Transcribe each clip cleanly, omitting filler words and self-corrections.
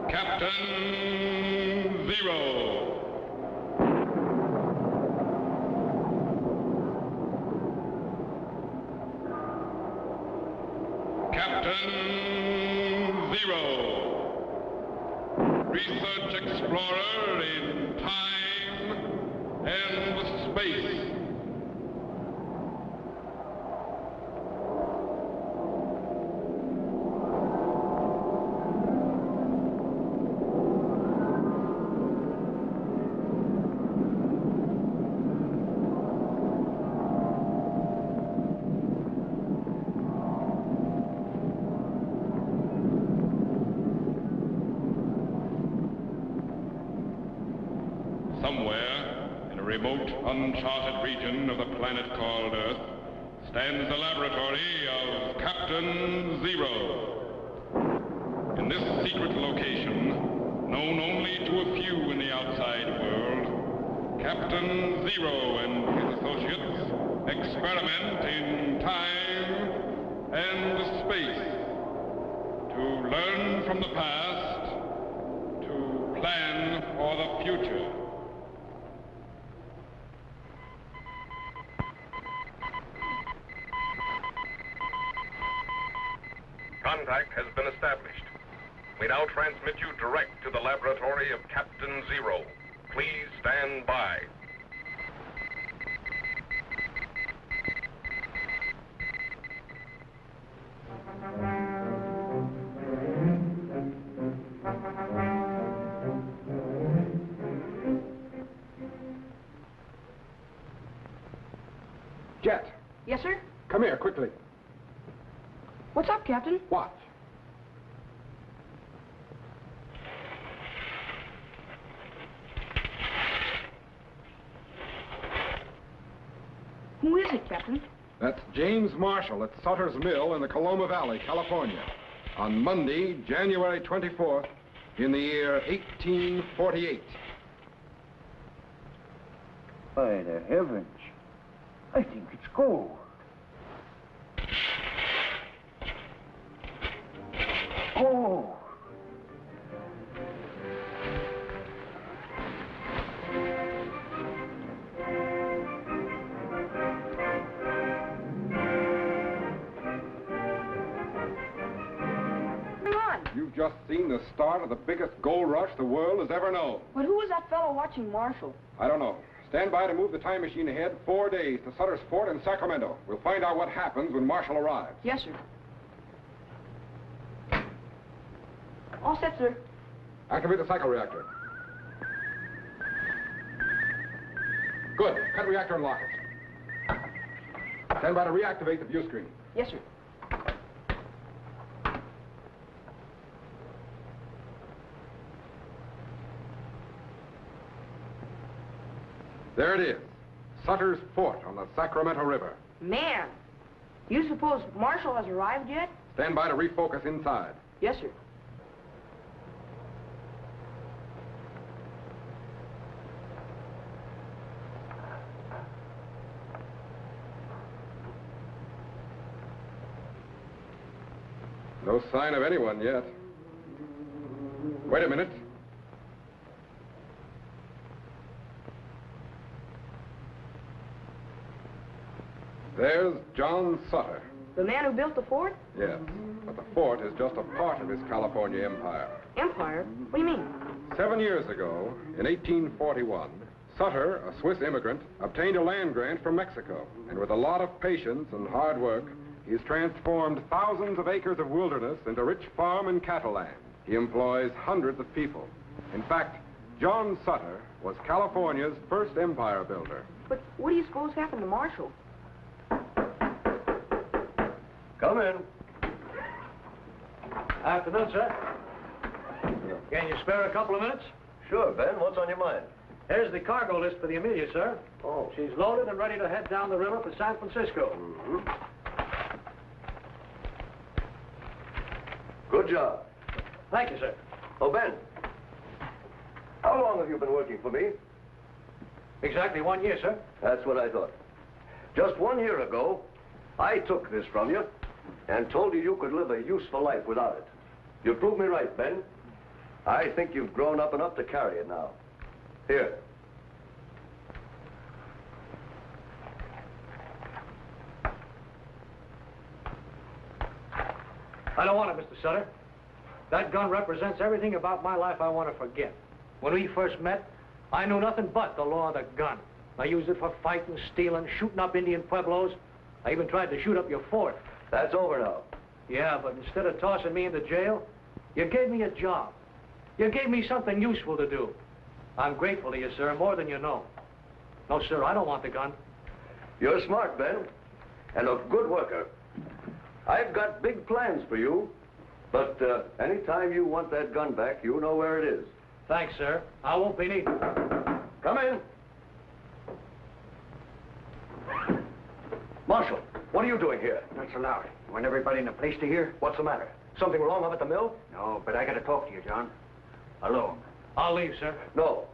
Captain Zero. Captain Zero. Research explorer in time and space. Somewhere, in a remote, uncharted region of the planet called Earth, stands the laboratory of Captain Zero. In this secret location, known only to a few in the outside world, Captain Zero and his associates experiment in time and space to learn from the past, to plan for the future. Contact has been established. We now transmit you direct to the laboratory of Captain Zero. Please stand by. Jet. Yes, sir? Come here, quickly. What's up, Captain? Watch. Who is it, Captain? That's James Marshall at Sutter's Mill in the Coloma Valley, California, on Monday, January 24th, in the year 1848. By the heavens, I think it's gold. Oh! You've just seen the start of the biggest gold rush the world has ever known. But who was that fellow watching Marshall? I don't know. Stand by to move the time machine ahead 4 days to Sutter's Fort in Sacramento. We'll find out what happens when Marshall arrives. Yes, sir. All set, sir. Activate the cycle reactor. Good. Cut reactor and lock it. Stand by to reactivate the view screen. Yes, sir. There it is. Sutter's Fort on the Sacramento River. Man, you suppose Marshall has arrived yet? Stand by to refocus inside. Yes, sir. No sign of anyone yet. Wait a minute. There's John Sutter. The man who built the fort? Yes, but the fort is just a part of his California empire. Empire? What do you mean? 7 years ago, in 1841, Sutter, a Swiss immigrant, obtained a land grant from Mexico. And with a lot of patience and hard work, he's transformed thousands of acres of wilderness into rich farm and cattle land. He employs hundreds of people. In fact, John Sutter was California's first empire builder. But what do you suppose happened to Marshall? Come in. Afternoon, sir. Can you spare a couple of minutes? Sure, Ben. What's on your mind? Here's the cargo list for the Amelia, sir. Oh. She's loaded and ready to head down the river for San Francisco. Mm-hmm. Good job. Thank you, sir. Oh, Ben. How long have you been working for me? Exactly 1 year, sir. That's what I thought. Just 1 year ago, I took this from you and told you you could live a useful life without it. You proved me right, Ben. I think you've grown up enough to carry it now. Here. I don't want it, Mr. Sutter. That gun represents everything about my life I want to forget. When we first met, I knew nothing but the law of the gun. I used it for fighting, stealing, shooting up Indian pueblos. I even tried to shoot up your fort. That's over now. Yeah, but instead of tossing me into jail, you gave me a job. You gave me something useful to do. I'm grateful to you, sir, more than you know. No, sir, I don't want the gun. You're smart, Ben, and a good worker. I've got big plans for you, but anytime you want that gun back, you know where it is. Thanks, sir. I won't be needing. Come in. Marshal, what are you doing here? Not so loud. You want everybody in the place to hear? What's the matter? Something wrong up at the mill? No, but I gotta talk to you, John. Alone. I'll leave, sir. No.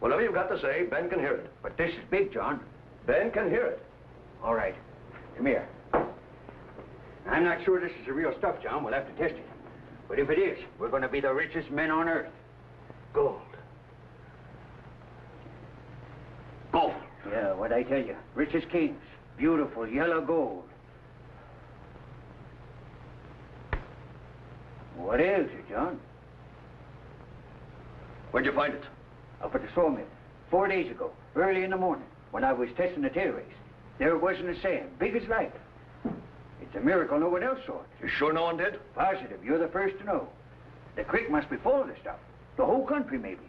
Whatever you've got to say, Ben can hear it. But this is big, John. Ben can hear it. All right. Come here. I'm not sure this is the real stuff, John. We'll have to test it. But if it is, we're going to be the richest men on Earth. Gold. Gold. Yeah, what'd I tell you? Rich as kings. Beautiful yellow gold. What ails you, John? Where'd you find it? Up at the sawmill. 4 days ago, early in the morning, when I was testing the tail race. There it was in the sand, big as life. It's a miracle no one else saw it. You sure no one did? Positive. You're the first to know. The creek must be full of the stuff. The whole country, maybe.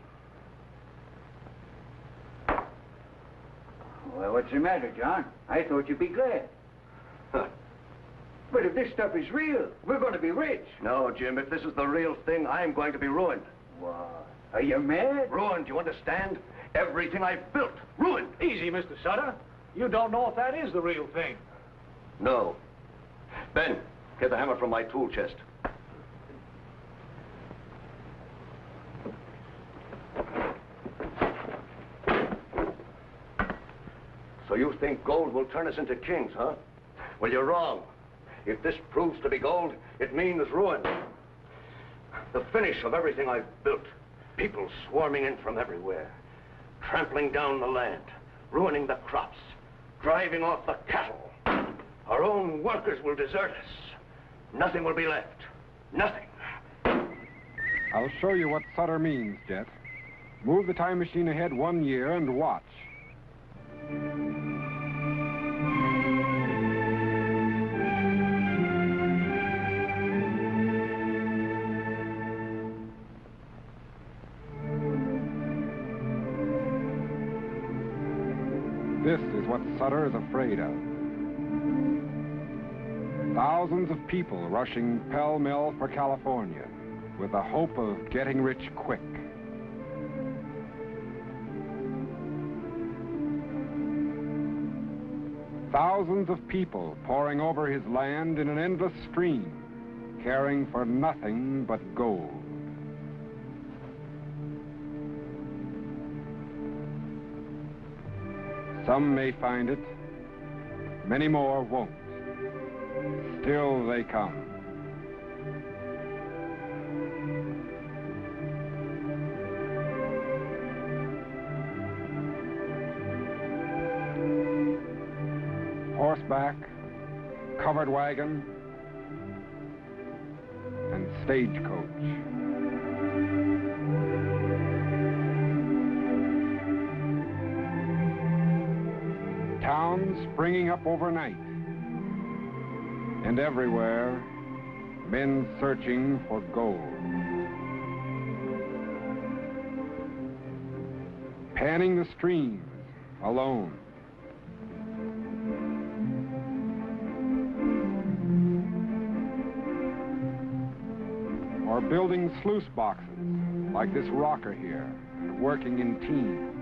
Well, what's the matter, John? I thought you'd be glad. Huh. But if this stuff is real, we're going to be rich. No, Jim, if this is the real thing, I'm going to be ruined. What? Are you mad? Ruined, you understand? Everything I've built, ruined. Easy, Mr. Sutter. You don't know if that is the real thing. No. Ben, get the hammer from my tool chest. So you think gold will turn us into kings, huh? Well, you're wrong. If this proves to be gold, it means ruin. The finish of everything I've built. People swarming in from everywhere, trampling down the land, ruining the crops, driving off the cattle. Our own workers will desert us. Nothing will be left. Nothing. I'll show you what Sutter means, Jet. Move the time machine ahead 1 year and watch. This is what Sutter is afraid of. Thousands of people rushing pell-mell for California with the hope of getting rich quick. Thousands of people pouring over his land in an endless stream, caring for nothing but gold. Some may find it, many more won't. Still they come. Horseback, covered wagon, and stagecoach. Towns springing up overnight, and everywhere, men searching for gold. Panning the streams alone. Or building sluice boxes, like this rocker here, working in teams.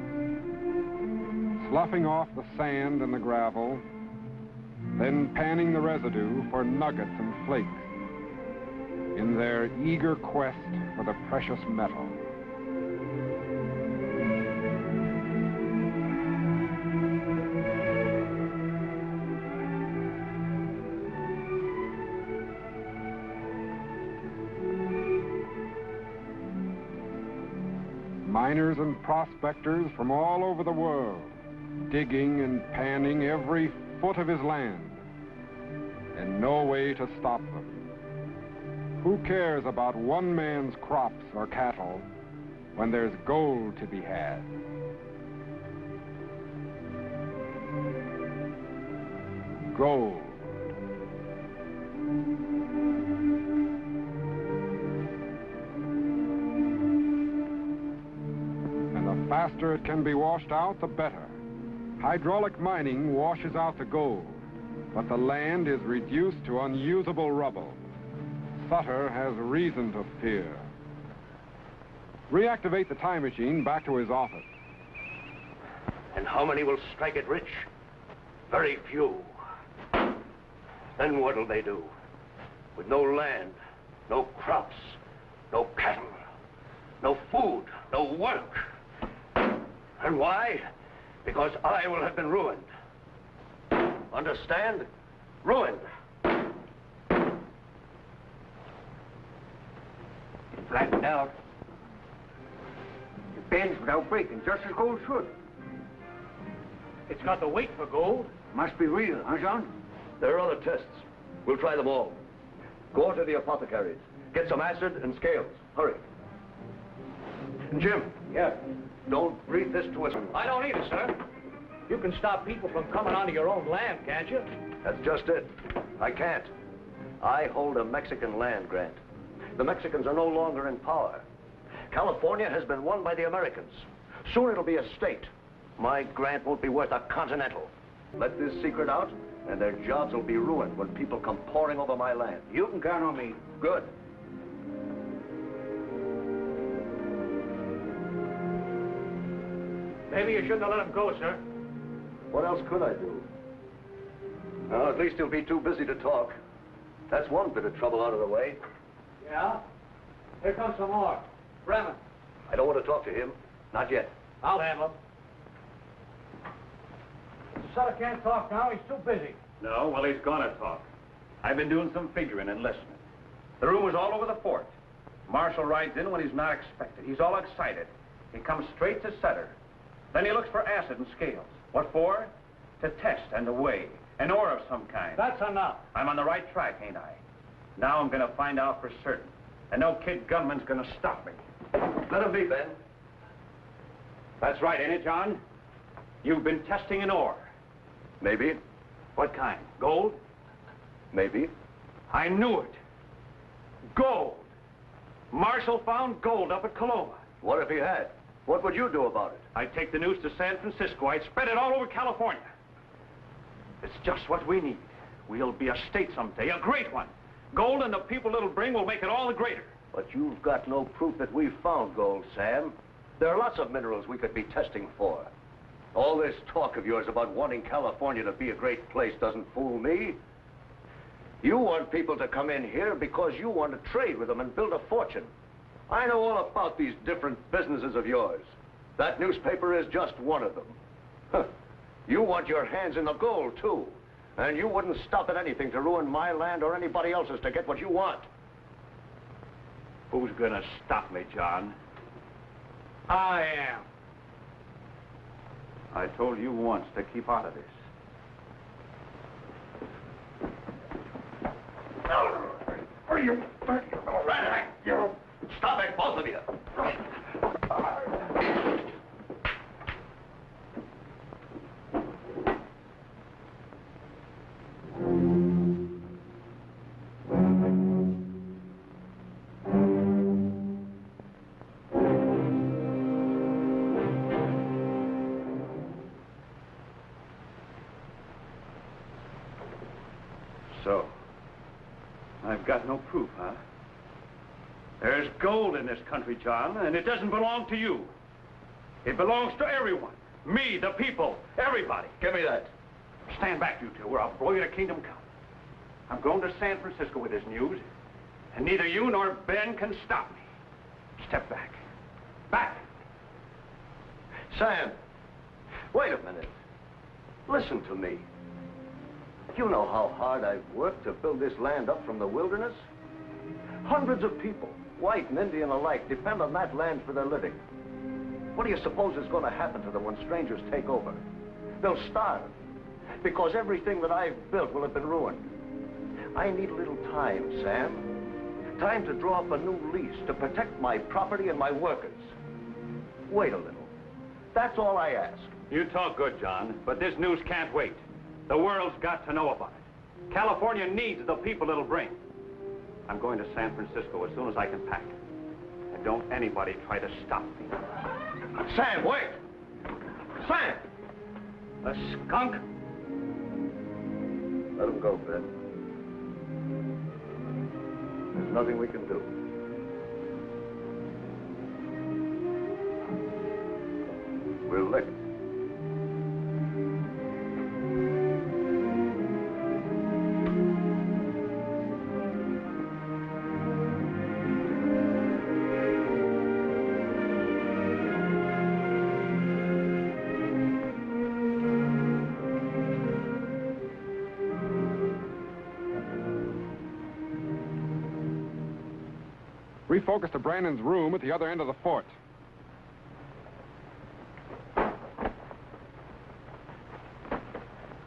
Sloughing off the sand and the gravel, then panning the residue for nuggets and flakes in their eager quest for the precious metal. Miners and prospectors from all over the world, digging and panning every foot of his land, and no way to stop them. Who cares about one man's crops or cattle when there's gold to be had? Gold. And the faster it can be washed out, the better. Hydraulic mining washes out the gold, but the land is reduced to unusable rubble. Sutter has reason to fear. Reactivate the time machine back to his office. And how many will strike it rich? Very few. Then what'll they do? With no land, no crops, no cattle, no food, no work. And why? Because I will have been ruined. Understand? Ruined. Flattened out. It bends without breaking, just as gold should. It's got the weight for gold. Must be real, huh, John? There are other tests. We'll try them all. Go to the apothecaries. Get some acid and scales. Hurry. Jim. Yeah. Don't breathe this to us. I don't either, sir. You can stop people from coming onto your own land, can't you? That's just it. I can't. I hold a Mexican land grant. The Mexicans are no longer in power. California has been won by the Americans. Soon it'll be a state. My grant won't be worth a continental. Let this secret out, and their jobs will be ruined when people come pouring over my land. You can count on me. Good. Maybe you shouldn't have let him go, sir. What else could I do? Well, at least he'll be too busy to talk. That's one bit of trouble out of the way. Yeah? Here comes some more. Bremen. I don't want to talk to him. Not yet. I'll handle him. Sutter can't talk now. He's too busy. No, well, he's gonna talk. I've been doing some figuring and listening. The rumors all over the fort. Marshal rides in when he's not expected. He's all excited. He comes straight to Sutter. Then he looks for acid and scales. What for? To test and to weigh. An ore of some kind. That's enough. I'm on the right track, ain't I? Now I'm gonna find out for certain. And no kid gunman's gonna stop me. Let him be, Ben. That's right, ain't it, John? You've been testing an ore. Maybe. What kind? Gold? Maybe. I knew it. Gold. Marshal found gold up at Coloma. What if he had? What would you do about it? I'd take the news to San Francisco. I'd spread it all over California. It's just what we need. We'll be a state someday, a great one. Gold and the people it'll bring will make it all the greater. But you've got no proof that we've found gold, Sam. There are lots of minerals we could be testing for. All this talk of yours about wanting California to be a great place doesn't fool me. You want people to come in here because you want to trade with them and build a fortune. I know all about these different businesses of yours. That newspaper is just one of them. Huh. You want your hands in the gold, too. And you wouldn't stop at anything to ruin my land or anybody else's to get what you want. Who's gonna stop me, John? I am. I told you once to keep out of this. Stop it, both of you. So, I've got no proof, huh? There's gold in this country, John, and it doesn't belong to you. It belongs to everyone. Me, the people, everybody. Give me that. Stand back, you two, or I'll blow you to kingdom come. I'm going to San Francisco with this news, and neither you nor Ben can stop me. Step back. Back. Sam, wait a minute. Listen to me. You know how hard I've worked to build this land up from the wilderness? Hundreds of people, white and Indian alike, depend on that land for their living. What do you suppose is going to happen to them when strangers take over? They'll starve, because everything that I've built will have been ruined. I need a little time, Sam. Time to draw up a new lease to protect my property and my workers. Wait a little. That's all I ask. You talk good, John, but this news can't wait. The world's got to know about it. California needs the people it'll bring. I'm going to San Francisco as soon as I can pack. And don't anybody try to stop me. Sam, wait! Sam! A skunk? Let him go, Ben. There's nothing we can do. We'll lick. Refocus to Brandon's room at the other end of the fort.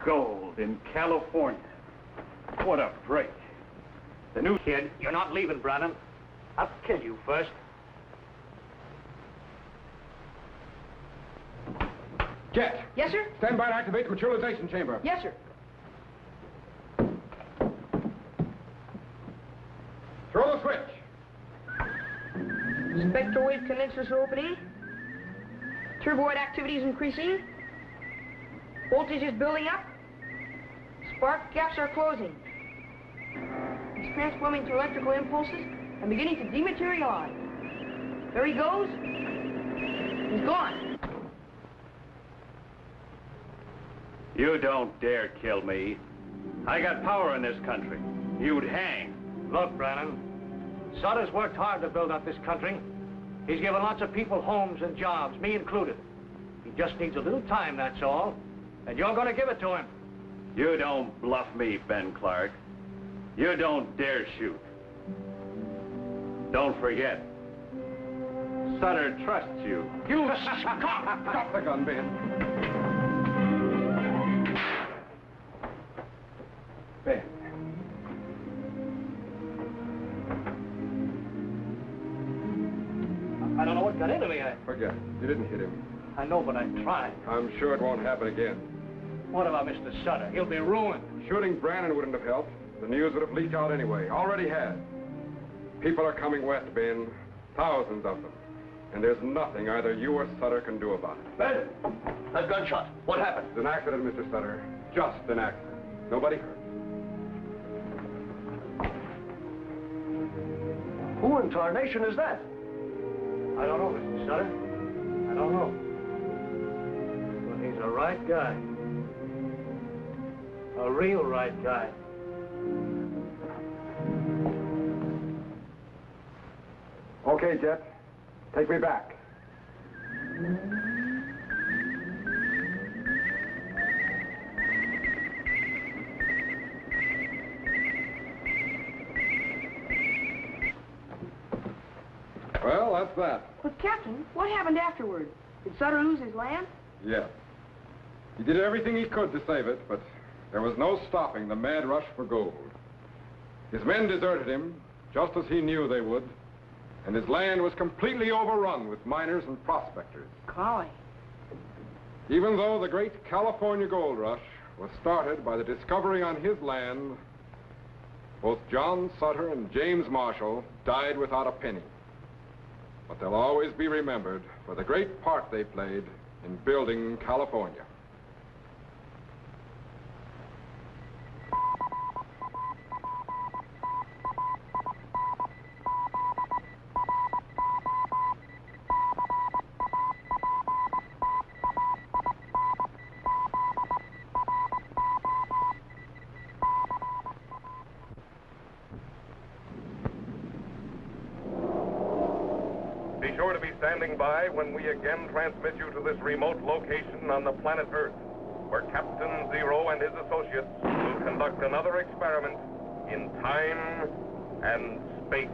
Gold in California. What a break. The new kid, you're not leaving, Brandon. I'll kill you first. Jet! Yes, sir? Stand by to activate the materialization chamber. Yes, sir. Throw the switch. Spectrowave condensers are opening. Turboid activity is increasing. Voltage is building up. Spark gaps are closing. He's transforming to electrical impulses and beginning to dematerialize. There he goes. He's gone. You don't dare kill me. I got power in this country. You'd hang. Look, Brandon, Sutter's worked hard to build up this country. He's given lots of people homes and jobs, me included. He just needs a little time, that's all. And you're going to give it to him. You don't bluff me, Ben Clark. You don't dare shoot. Don't forget, Sutter trusts you. You stop the gun, Ben. Ben. I don't know what got into me. Forget it. You didn't hit him. I know, but I tried. I'm sure it won't happen again. What about Mr. Sutter? He'll be ruined. Shooting Brandon wouldn't have helped. The news would have leaked out anyway. Already had. People are coming west, Ben. Thousands of them. And there's nothing either you or Sutter can do about it. Ben! That gunshot. What happened? It's an accident, Mr. Sutter. Just an accident. Nobody hurt. Who in tarnation is that? I don't know, Mr. Sutter. I don't know. But he's a right guy. A real right guy. Okay, Jet. Take me back. Well, that's that. But, Captain, what happened afterward? Did Sutter lose his land? Yes. He did everything he could to save it, but there was no stopping the mad rush for gold. His men deserted him, just as he knew they would, and his land was completely overrun with miners and prospectors. Golly. Even though the great California gold rush was started by the discovery on his land, both John Sutter and James Marshall died without a penny. But they'll always be remembered for the great part they played in building California. Be sure to be standing by when we again transmit you to this remote location on the planet Earth, where Captain Zero and his associates will conduct another experiment in time and space.